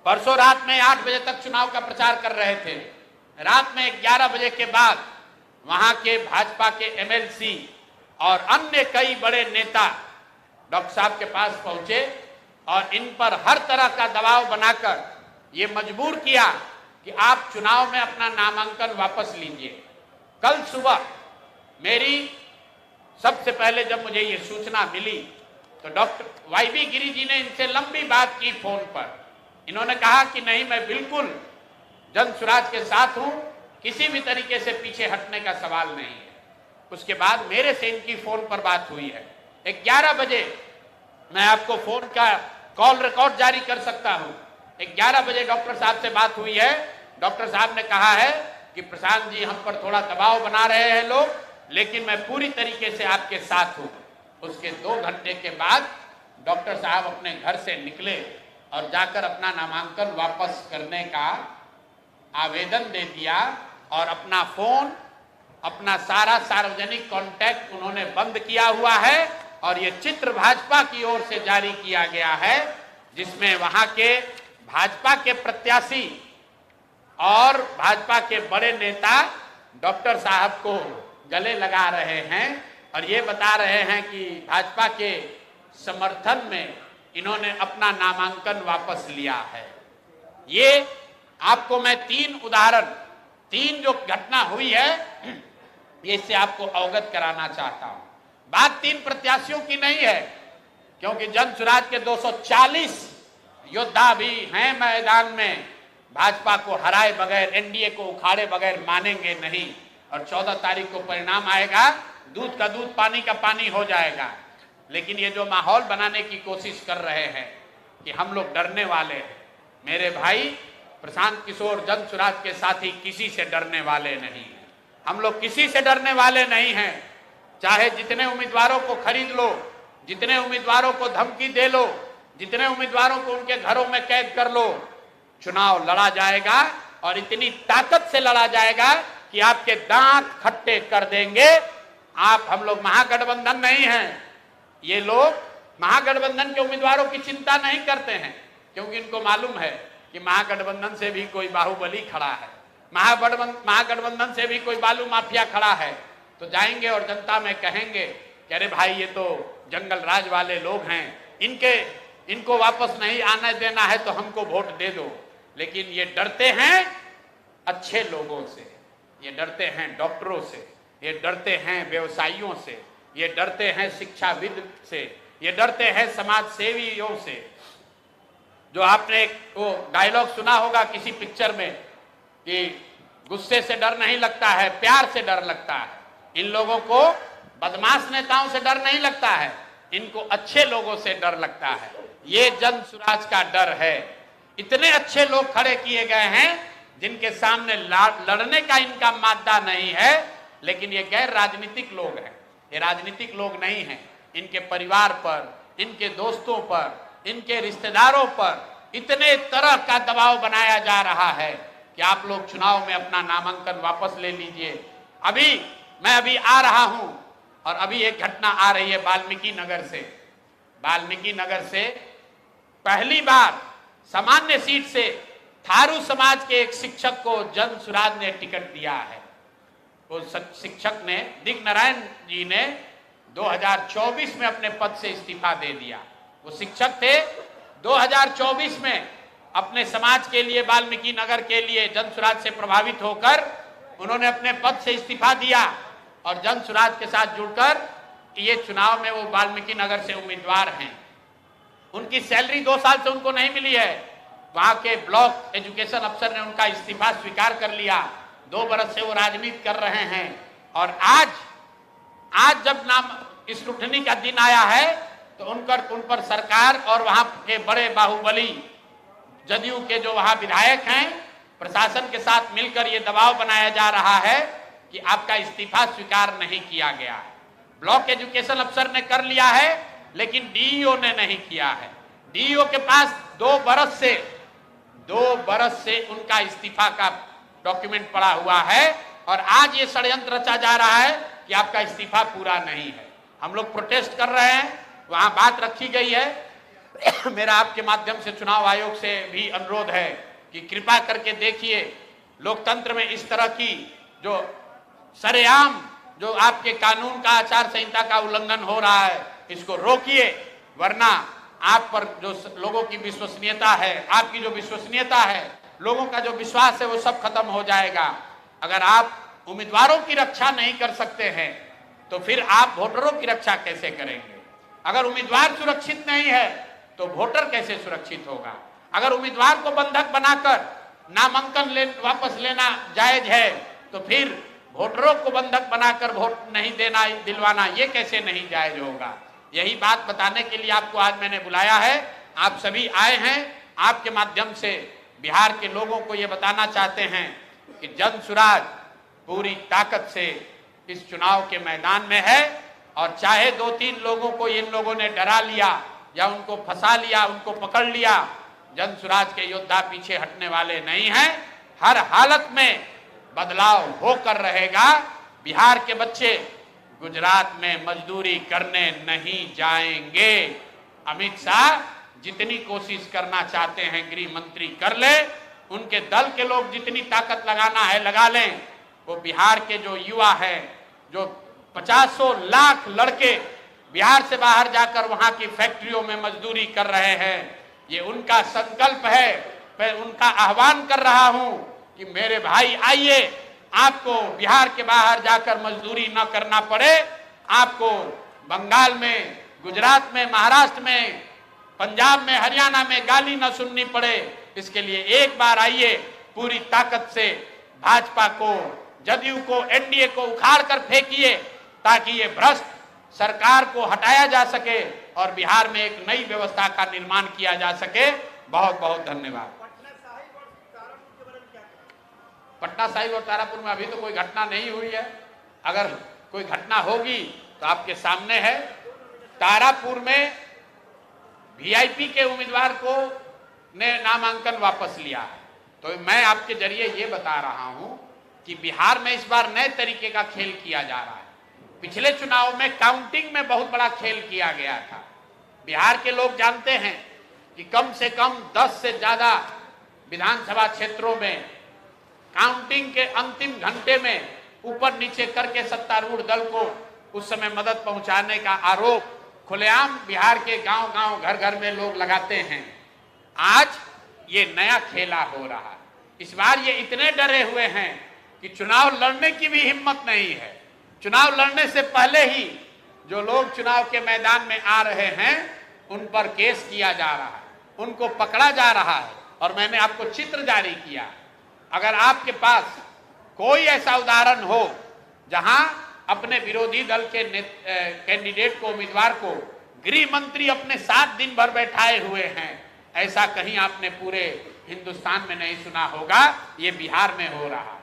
परसों रात में 8 बजे तक चुनाव का प्रचार कर रहे थे। रात में 11 बजे के बाद वहां के भाजपा के एमएलसी और अन्य कई बड़े नेता डॉक्टर साहब के पास पहुंचे और इन पर हर तरह का दबाव बनाकर ये मजबूर किया कि आप चुनाव में अपना नामांकन वापस लीजिए। कल सुबह मेरी सबसे पहले जब मुझे ये सूचना मिली तो डॉक्टर वाईबी गिरी जी ने इनसे लंबी बात की फोन पर। इन्होंने कहा कि नहीं, मैं बिल्कुल जन सुराज के साथ हूं, किसी भी तरीके से पीछे हटने का सवाल नहीं है। उसके बाद मेरे से इनकी फोन पर बात हुई है 11 बजे। मैं आपको फोन का कॉल रिकॉर्ड जारी कर सकता हूं। 11 बजे डॉक्टर साहब से बात हुई है। डॉक्टर साहब ने कहा है कि प्रशांत जी, हम पर थोड़ा दबाव बना रहे हैं लोग, लेकिन मैं पूरी तरीके से आपके साथ हूं। उसके 2 घंटे के बाद डॉक्टर साहब अपने घर से निकले और जाकर अपना नामांकन वापस करने का आवेदन दे दिया और अपना फोन, अपना सारा सार्वजनिक कॉन्टैक्ट उन्होंने बंद किया हुआ है। और ये चित्र भाजपा की ओर से जारी किया गया है, जिसमें वहां के भाजपा के प्रत्याशी और भाजपा के बड़े नेता डॉक्टर साहब को गले लगा रहे हैं और ये बता रहे हैं कि भाजपा के समर्थन में इन्होंने अपना नामांकन वापस लिया है। ये आपको मैं 3 उदाहरण, 3 जो घटना हुई है, ये इससे आपको अवगत कराना चाहता हूं। बात 3 प्रत्याशियों की नहीं है, क्योंकि जन सुराज के 240 योद्धा भी हैं मैदान में। भाजपा को हराए बगैर, एनडीए को उखाड़े बगैर मानेंगे नहीं। और 14 तारीख को परिणाम आएगा, दूध का दूध, पानी का पानी हो जाएगा। लेकिन ये जो माहौल बनाने की कोशिश कर रहे हैं कि हम लोग डरने वाले हैं, मेरे भाई प्रशांत किशोर जन सुराज के साथी किसी से डरने वाले नहीं हैं। हम लोग किसी से डरने वाले नहीं हैं। चाहे जितने उम्मीदवारों को खरीद लो, जितने उम्मीदवारों को धमकी दे लो, जितने उम्मीदवारों को उनके घरों में कैद कर लो, चुनाव लड़ा जाएगा और इतनी ताकत से लड़ा जाएगा कि आपके दांत खट्टे कर देंगे। हम लोग महागठबंधन नहीं हैं। ये लोग महागठबंधन के उम्मीदवारों की चिंता नहीं करते हैं, क्योंकि इनको मालूम है कि महागठबंधन से भी कोई बाहुबली खड़ा है, महागठबंधन से भी कोई बालू माफिया खड़ा है। तो जाएंगे और जनता में कहेंगे कि अरे भाई, ये तो जंगल राज वाले लोग हैं, इनको वापस नहीं आने देना है तो हमको वोट दे दो। लेकिन ये डरते हैं अच्छे लोगों से, ये डरते हैं डॉक्टरों से, ये डरते हैं व्यवसायियों से, ये डरते हैं शिक्षाविद से, ये डरते हैं समाज सेवियों से। जो आपने वो डायलॉग सुना होगा किसी पिक्चर में कि गुस्से से डर नहीं लगता है, प्यार से डर लगता है। इन लोगों को बदमाश नेताओं से डर नहीं लगता है, इनको अच्छे लोगों से डर लगता है। ये जन सुराज का डर है। इतने अच्छे लोग खड़े किए गए हैं जिनके सामने लड़ने का इनका मादा नहीं है, लेकिन ये गैर राजनीतिक लोग हैं, ये राजनीतिक लोग नहीं हैं। इनके परिवार पर, इनके दोस्तों पर, इनके रिश्तेदारों पर इतने तरह का दबाव बनाया जा रहा है कि आप लोग चुनाव में अपना नामांकन वापस ले लीजिए। मैं अभी आ रहा हूं और अभी एक घटना आ रही है वाल्मीकि नगर से। वाल्मीकि नगर से पहली बार सामान्य सीट से थारू समाज के एक शिक्षक को जन सुराज ने टिकट दिया है। वो शिक्षक ने, दिग नारायण जी ने 2024 में अपने पद से इस्तीफा दे दिया। वो शिक्षक थे, 2024 में अपने समाज के लिए, वाल्मीकि नगर के लिए जन सुराज से प्रभावित होकर उन्होंने अपने पद से इस्तीफा दिया और जन सुराज के साथ जुड़कर ये चुनाव में वो वाल्मीकि नगर से उम्मीदवार हैं। उनकी सैलरी 2 साल से उनको नहीं मिली है। वहां के ब्लॉक एजुकेशन अफसर ने उनका इस्तीफा स्वीकार कर लिया। 2 बरस से वो राजनीति कर रहे हैं और आज जब नाम स्क्रूटनी का दिन आया है तो उन पर सरकार और वहां के बड़े बाहुबली जदयू के जो वहां विधायक हैं, प्रशासन के साथ मिलकर ये दबाव बनाया जा रहा है कि आपका इस्तीफा स्वीकार नहीं किया गया है। ब्लॉक एजुकेशन अफसर ने कर लिया है, लेकिन डीईओ ने नहीं किया है। डीईओ के पास 2 बरस से उनका इस्तीफा का डॉक्यूमेंट पड़ा हुआ है और आज ये षड्यंत्र रचा जा रहा है कि आपका इस्तीफा पूरा नहीं है। हम लोग प्रोटेस्ट कर रहे हैं, वहां बात रखी गई है मेरा आपके माध्यम से चुनाव आयोग से भी अनुरोध है कि कृपा करके देखिए, लोकतंत्र में इस तरह की जो सरेआम जो आपके कानून का, आचार संहिता का उल्लंघन हो रहा है, इसको रोकिए, वरना आप पर जो लोगों की विश्वसनीयता है, आपकी जो विश्वसनीयता है, लोगों का जो विश्वास है, वो सब खत्म हो जाएगा। अगर आप उम्मीदवारों की रक्षा नहीं कर सकते हैं तो फिर आप वोटरों की रक्षा कैसे करेंगे? अगर उम्मीदवार सुरक्षित नहीं है तो वोटर कैसे सुरक्षित होगा? अगर उम्मीदवार को बंधक बनाकर नामांकन वापस लेना जायज है तो फिर वोटरों को बंधक बनाकर वोट नहीं देना, दिलवाना, ये कैसे नहीं जायज होगा? यही बात बताने के लिए आपको आज मैंने बुलाया है। आप सभी आए हैं, आपके माध्यम से बिहार के लोगों को ये बताना चाहते हैं कि जनसुराज पूरी ताकत से इस चुनाव के मैदान में है, और चाहे 2-3 लोगों को इन लोगों ने डरा लिया या उनको फंसा लिया, उनको पकड़ लिया, जनसुराज के योद्धा पीछे हटने वाले नहीं हैं। हर हालत में बदलाव होकर रहेगा। बिहार के बच्चे गुजरात में मजदूरी करने नहीं जाएंगे। अमित शाह जितनी कोशिश करना चाहते हैं गृह मंत्री कर ले, उनके दल के लोग जितनी ताकत लगाना है लगा लें। वो बिहार के जो युवा है, जो 50 लाख लड़के बिहार से बाहर जाकर वहां की फैक्ट्रियों में मजदूरी कर रहे हैं, ये उनका संकल्प है। मैं उनका आह्वान कर रहा हूं कि मेरे भाई आइए, आपको बिहार के बाहर जाकर मजदूरी न करना पड़े, आपको बंगाल में, गुजरात में, महाराष्ट्र में, पंजाब में, हरियाणा में गाली न सुननी पड़े। इसके लिए एक बार आइए, पूरी ताकत से भाजपा को, जदयू को, एनडीए को उखाड़ कर फेंकिए, ताकि ये भ्रष्ट सरकार को हटाया जा सके और बिहार में एक नई व्यवस्था का निर्माण किया जा सके। बहुत बहुत धन्यवाद। पटना साहिब और तारापुर में अभी तो कोई घटना नहीं हुई है। अगर कोई घटना होगी तो आपके सामने है। तारापुर में वीआईपी के उम्मीदवार को ने नामांकन वापस लिया है। तो मैं आपके जरिए ये बता रहा हूं कि बिहार में इस बार नए तरीके का खेल किया जा रहा है। पिछले चुनाव में काउंटिंग में बहुत बड़ा खेल किया गया था। बिहार के लोग जानते हैं कि कम से कम 10 से ज्यादा विधानसभा क्षेत्रों में काउंटिंग के अंतिम घंटे में ऊपर नीचे करके सत्तारूढ़ दल को उस समय मदद पहुंचाने का आरोप खुलेआम बिहार के गांव-गांव, घर-घर में लोग लगाते हैं। आज ये नया खेला हो रहा है। इस बार ये इतने डरे हुए हैं कि चुनाव लड़ने की भी हिम्मत नहीं है। चुनाव लड़ने से पहले ही जो लोग चुनाव के मैदान में आ रहे हैं उन पर केस किया जा रहा है, उनको पकड़ा जा रहा है। और मैंने आपको चित्र जारी किया। अगर आपके पास कोई ऐसा उदाहरण हो जहां अपने विरोधी दल के कैंडिडेट को, उम्मीदवार को गृह मंत्री अपने साथ दिन भर बैठाए हुए हैं, ऐसा कहीं आपने पूरे हिंदुस्तान में नहीं सुना होगा। ये बिहार में हो रहा है।